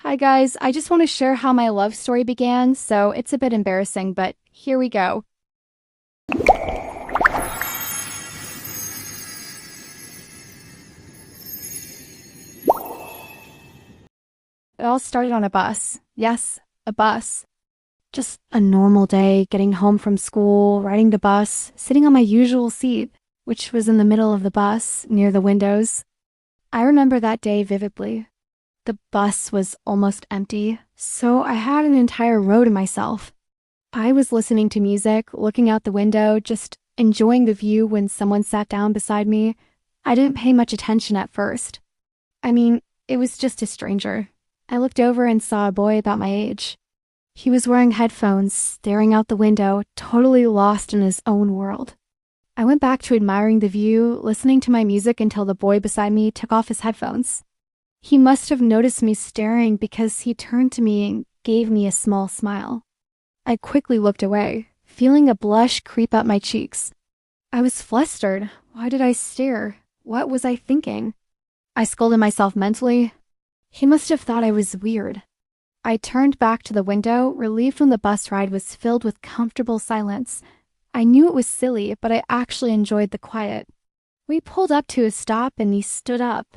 Hi guys, I just want to share how my love story began, so it's a bit embarrassing, but here we go. It all started on a bus. Yes, a bus. Just a normal day, getting home from school, riding the bus, sitting on my usual seat, which was in the middle of the bus, near the windows. I remember that day vividly. The bus was almost empty, so I had an entire row to myself. I was listening to music, looking out the window, just enjoying the view when someone sat down beside me. I didn't pay much attention at first. I mean, it was just a stranger. I looked over and saw a boy about my age. He was wearing headphones, staring out the window, totally lost in his own world. I went back to admiring the view, listening to my music until the boy beside me took off his headphones. He must have noticed me staring because he turned to me and gave me a small smile. I quickly looked away, feeling a blush creep up my cheeks. I was flustered. Why did I stare? What was I thinking? I scolded myself mentally. He must have thought I was weird. I turned back to the window, relieved when the bus ride was filled with comfortable silence. I knew it was silly, but I actually enjoyed the quiet. We pulled up to a stop and he stood up.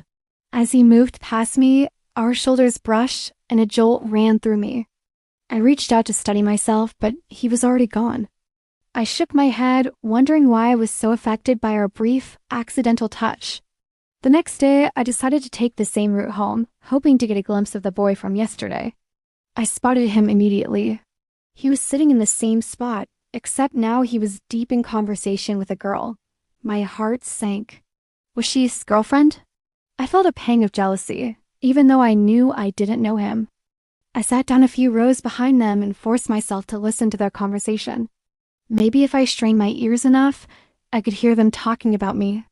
As he moved past me, our shoulders brushed and a jolt ran through me. I reached out to steady myself, but he was already gone. I shook my head, wondering why I was so affected by our brief, accidental touch. The next day, I decided to take the same route home, hoping to get a glimpse of the boy from yesterday. I spotted him immediately. He was sitting in the same spot, except now he was deep in conversation with a girl. My heart sank. Was she his girlfriend? I felt a pang of jealousy, even though I knew I didn't know him. I sat down a few rows behind them and forced myself to listen to their conversation. Maybe if I strained my ears enough, I could hear them talking about me.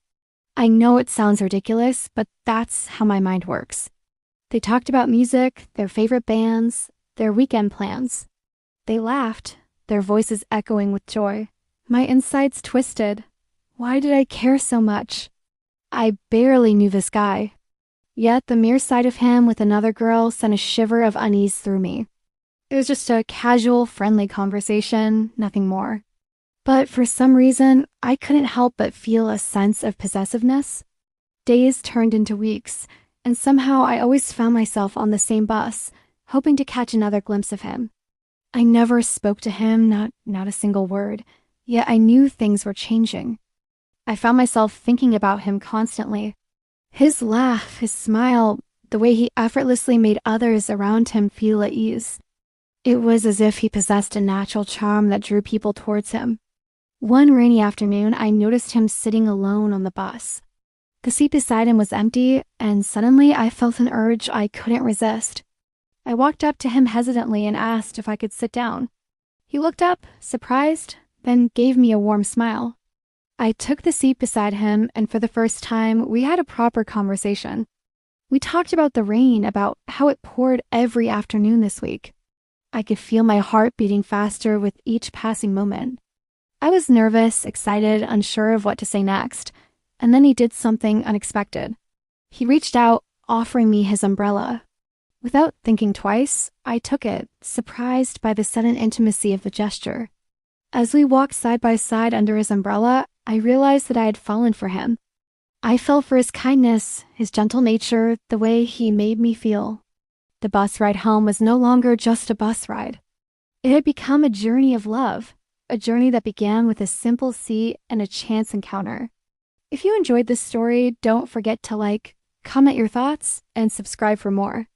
I know it sounds ridiculous, but that's how my mind works. They talked about music, their favorite bands, their weekend plans. They laughed, their voices echoing with joy. My insides twisted. Why did I care so much? I barely knew this guy. Yet the mere sight of him with another girl sent a shiver of unease through me. It was just a casual, friendly conversation, nothing more. But for some reason, I couldn't help but feel a sense of possessiveness. Days turned into weeks, and somehow I always found myself on the same bus, hoping to catch another glimpse of him. I never spoke to him, not a single word, yet I knew things were changing. I found myself thinking about him constantly. His laugh, his smile, the way he effortlessly made others around him feel at ease. It was as if he possessed a natural charm that drew people towards him. One rainy afternoon, I noticed him sitting alone on the bus. The seat beside him was empty, and suddenly I felt an urge I couldn't resist. I walked up to him hesitantly and asked if I could sit down. He looked up, surprised, then gave me a warm smile. I took the seat beside him, and for the first time, we had a proper conversation. We talked about the rain, about how it poured every afternoon this week. I could feel my heart beating faster with each passing moment. I was nervous, excited, unsure of what to say next, and then he did something unexpected. He reached out, offering me his umbrella. Without thinking twice, I took it, surprised by the sudden intimacy of the gesture. As we walked side by side under his umbrella, I realized that I had fallen for him. I fell for his kindness, his gentle nature, the way he made me feel. The bus ride home was no longer just a bus ride. It had become a journey of love, a journey that began with a simple seat and a chance encounter. If you enjoyed this story, don't forget to like, comment your thoughts, and subscribe for more.